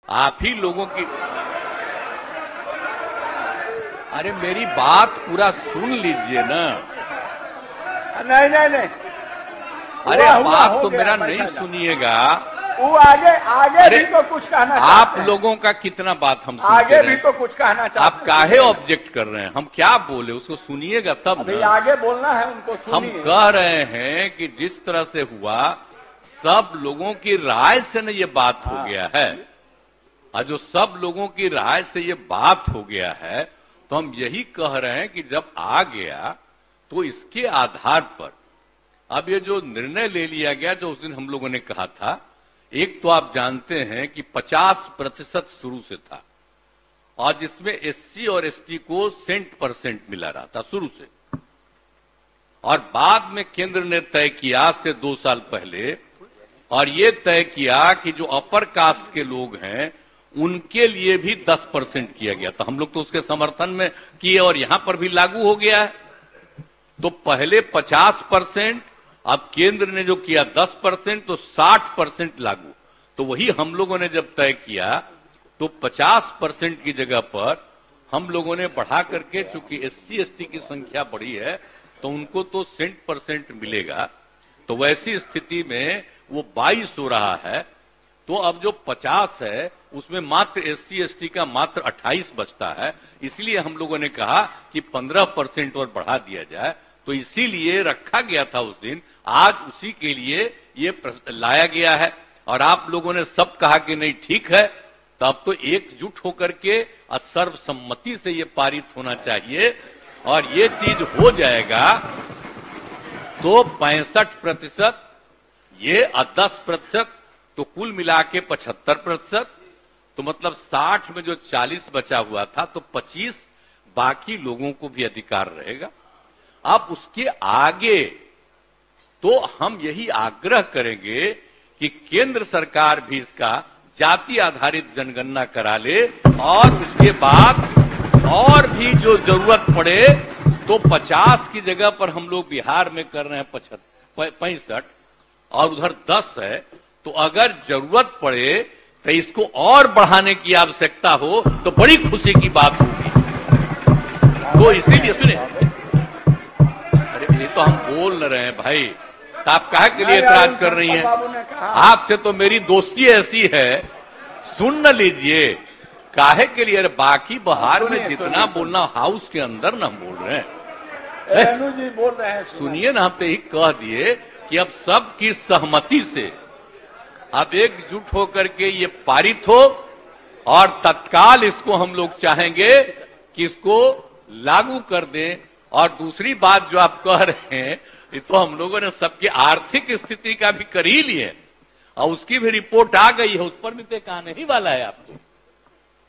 आप ही लोगों की, अरे मेरी बात पूरा सुन लीजिए ना। नहीं नहीं नहीं, अरे आप तो मेरा नहीं सुनिएगा। वो आगे भी तो कुछ कहना चाहते हैं। आप लोगों का कितना बात हम सुनते आगे भी हैं। तो कुछ कहना चाहते हैं। आप काहे ऑब्जेक्ट कर रहे हैं? हम क्या बोले उसको सुनिएगा तब अभी ना। आगे बोलना है उनको, हम सुनिए। कह रहे हैं कि जिस तरह से हुआ सब लोगों की राय से न ये बात हो गया है, और जो सब लोगों की राय से ये बात हो गया है, तो हम यही कह रहे हैं कि जब आ गया तो इसके आधार पर अब ये जो निर्णय ले लिया गया, जो उस दिन हम लोगों ने कहा था, एक तो आप जानते हैं कि 50% शुरू से था, और जिसमें एससी और एसटी को सेंट% मिला रहा था शुरू से, और बाद में केंद्र ने तय किया से 2 साल पहले, और ये तय किया कि जो अपर कास्ट के लोग हैं उनके लिए भी 10% किया गया। तो हम लोग तो उसके समर्थन में किए, और यहां पर भी लागू हो गया है। तो पहले 50%, अब केंद्र ने जो किया 10%, तो 60% लागू। तो वही हम लोगों ने जब तय किया तो 50% की जगह पर हम लोगों ने बढ़ा करके, चूंकि एससी एसटी की संख्या बढ़ी है तो उनको तो सेंट% मिलेगा, तो वैसी स्थिति में वो 22 हो रहा है। तो अब जो 50 है उसमें मात्र एससी एसटी का मात्र 28 बचता है, इसलिए हम लोगों ने कहा कि 15% और बढ़ा दिया जाए। तो इसीलिए रखा गया था उस दिन, आज उसी के लिए ये लाया गया है, और आप लोगों ने सब कहा कि नहीं ठीक है, तब तो एकजुट होकर के सर्वसम्मति से ये पारित होना चाहिए, और ये चीज हो जाएगा तो 65%, ये 10%, तो कुल मिला के 75%, तो मतलब 60 में जो 40 बचा हुआ था, तो 25 बाकी लोगों को भी अधिकार रहेगा। अब उसके आगे तो हम यही आग्रह करेंगे कि केंद्र सरकार भी इसका जाति आधारित जनगणना करा ले, और उसके बाद और भी जो जरूरत पड़े तो 50 की जगह पर हम लोग बिहार में कर रहे हैं 65, और उधर 10 है, तो अगर जरूरत पड़े तो इसको और बढ़ाने की आवश्यकता हो तो बड़ी खुशी की बात होगी। तो इसीलिए सुनिए, अरे ये तो हम बोल रहे हैं भाई, तो आप काहे के लिए एतराज कर रही हैं? आपसे तो मेरी दोस्ती ऐसी है, सुन न लीजिए, काहे के लिए? बाकी बाहर में जितना बोलना हाउस के अंदर न हम बोल रहे हैं। जी बोल रहे हैं, सुनिए ना, हम तो यही कह दिए कि अब सबकी सहमति से अब एकजुट होकर के ये पारित हो, और तत्काल इसको हम लोग चाहेंगे कि इसको लागू कर दें। और दूसरी बात जो आप कह रहे हैं, ये तो हम लोगों ने सबकी आर्थिक स्थिति का भी कर ही लिए, और उसकी भी रिपोर्ट आ गई है, उस पर भी तो एक आने ही वाला है आपको,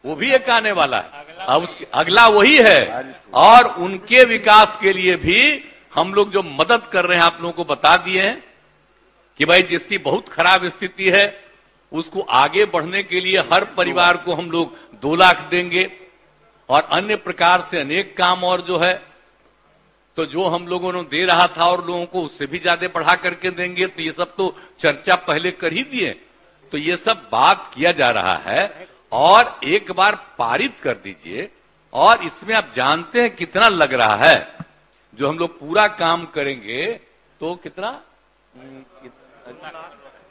वो भी एक आने वाला है, अब उसके अगला वही है। और उनके विकास के लिए भी हम लोग जो मदद कर रहे हैं आप लोगों को बता दिए हैं कि भाई जिसकी बहुत खराब स्थिति है उसको आगे बढ़ने के लिए हर परिवार को हम लोग 2 लाख देंगे, और अन्य प्रकार से अनेक काम और जो है, तो जो हम लोगों ने दे रहा था और लोगों को उससे भी ज्यादा बढ़ा करके देंगे। तो ये सब तो चर्चा पहले कर ही दिए, तो ये सब बात किया जा रहा है, और एक बार पारित कर दीजिए। और इसमें आप जानते हैं कितना लग रहा है, जो हम लोग पूरा काम करेंगे तो कितना,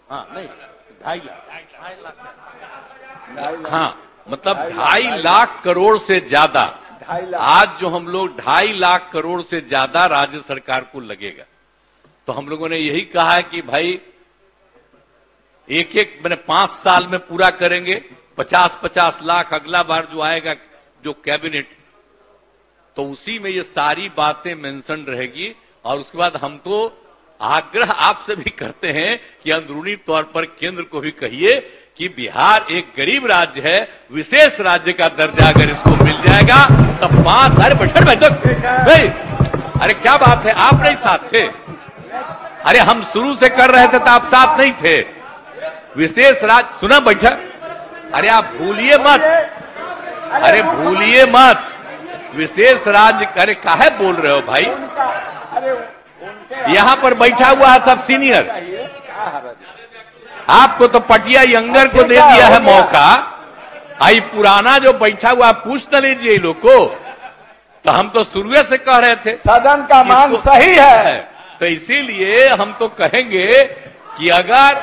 हाँ नहीं 2.5 लाख, हाँ मतलब 2.5 लाख करोड़ से ज्यादा, आज जो हम लोग 2.5 लाख करोड़ से ज्यादा राज्य सरकार को लगेगा। तो हम लोगों ने यही कहा है कि भाई एक मैंने 5 साल में पूरा करेंगे, 50-50 लाख अगला बार जो आएगा जो कैबिनेट, तो उसी में ये सारी बातें मेंशन रहेगी। और उसके बाद हम तो आग्रह आपसे भी करते हैं कि अंदरूनी तौर पर केंद्र को भी कहिए कि बिहार एक गरीब राज्य है, विशेष राज्य का दर्जा अगर इसको मिल जाएगा तब 5 अरे बैठक भाई, अरे क्या बात है, आप नहीं साथ थे? अरे हम शुरू से कर रहे थे तो आप साथ नहीं थे। विशेष राज्य सुना बैठक, अरे आप भूलिए मत, अरे भूलिए मत, विशेष राज्य, अरे काहे बोल रहे हो भाई? यहां पर बैठा हुआ है सब सीनियर, आपको तो पटिया यंगर को दे दिया है मौका, आई पुराना जो बैठा हुआ पूछ न लीजिए इन लोग को, तो हम तो शुरू से कह रहे थे सदन का मांग सही है। तो इसीलिए हम तो कहेंगे कि अगर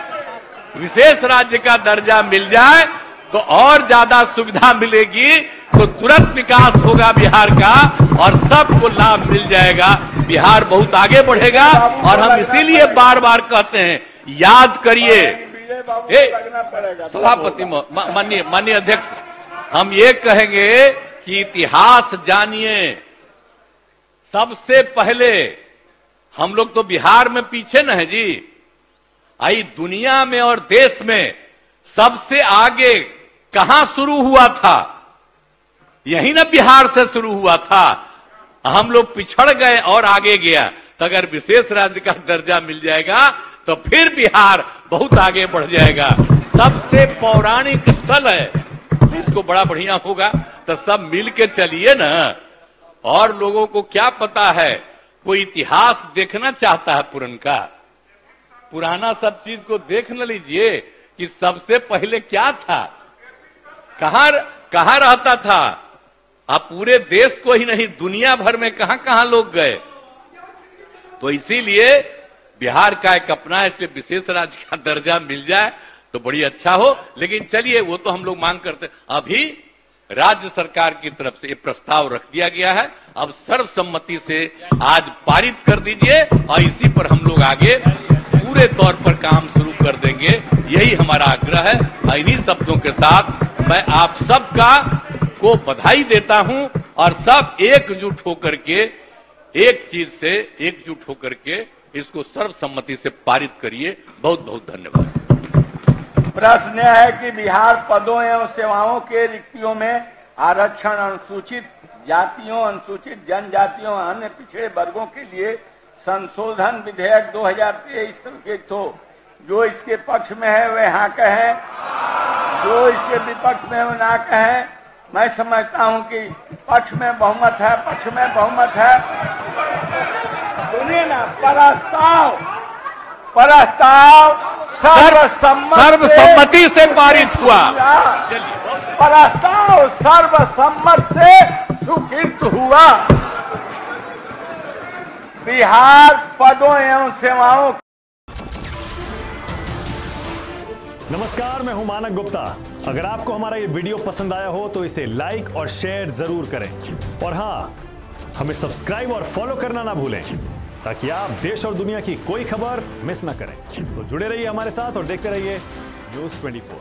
विशेष राज्य का दर्जा मिल जाए तो और ज्यादा सुविधा मिलेगी, तो तुरंत विकास होगा बिहार का और सबको लाभ मिल जाएगा, बिहार बहुत आगे बढ़ेगा। और हम इसीलिए बार बार कहते हैं, याद करिए सभापति माननीय अध्यक्ष, हम ये कहेंगे कि इतिहास जानिए। सबसे पहले हम लोग तो बिहार में पीछे न है जी, आई दुनिया में और देश में सबसे आगे कहां शुरू हुआ था? यही ना बिहार से शुरू हुआ था। हम लोग पिछड़ गए और आगे गया। तो अगर विशेष राज्य का दर्जा मिल जाएगा तो फिर बिहार बहुत आगे बढ़ जाएगा। सबसे पौराणिक स्थल है, तो इसको बड़ा बढ़िया होगा। तो सब मिल के चलिए ना। और लोगों को क्या पता है, कोई इतिहास देखना चाहता है पुराना सब चीज को देख न लीजिए कि सबसे पहले क्या था, कहां रहता था। आप पूरे देश को ही नहीं, दुनिया भर में कहां कहां लोग गए। तो इसीलिए बिहार का एक अपना है, इसलिए विशेष राज्य का दर्जा मिल जाए तो बड़ी अच्छा हो। लेकिन चलिए, वो तो हम लोग मांग करते, अभी राज्य सरकार की तरफ से ये प्रस्ताव रख दिया गया है। अब सर्वसम्मति से आज पारित कर दीजिए और इसी पर हम लोग आगे पूरे तौर पर काम शुरू कर देंगे, यही हमारा आग्रह है। इन्हीं शब्दों के साथ मैं आप सबका को बधाई देता हूं और सब एकजुट होकर के, एक चीज से एकजुट होकर के इसको सर्वसम्मति से पारित करिए। बहुत बहुत धन्यवाद। प्रश्न यह है कि बिहार पदों एवं सेवाओं के रिक्तियों में आरक्षण अनुसूचित जातियों, अनुसूचित जनजातियों, अन्य पिछड़े वर्गों के लिए संशोधन विधेयक 2023 स्वीकृत हो। जो इसके पक्ष में है वे हाँ कहें, जो इसके विपक्ष में है वो ना कहें। मैं समझता हूं कि पक्ष में बहुमत है, पक्ष में बहुमत है। सुनिए ना, प्रस्ताव सर्वसम्मति से पारित हुआ। प्रस्ताव सर्वसम्मत से स्वीकृत हुआ। बिहार पदों एवं सेवाओं। नमस्कार, मैं हूं मानक गुप्ता। अगर आपको हमारा ये वीडियो पसंद आया हो तो इसे लाइक और शेयर जरूर करें। और हां, हमें सब्सक्राइब और फॉलो करना ना भूलें ताकि आप देश और दुनिया की कोई खबर मिस ना करें। तो जुड़े रहिए हमारे साथ और देखते रहिए न्यूज़ 24।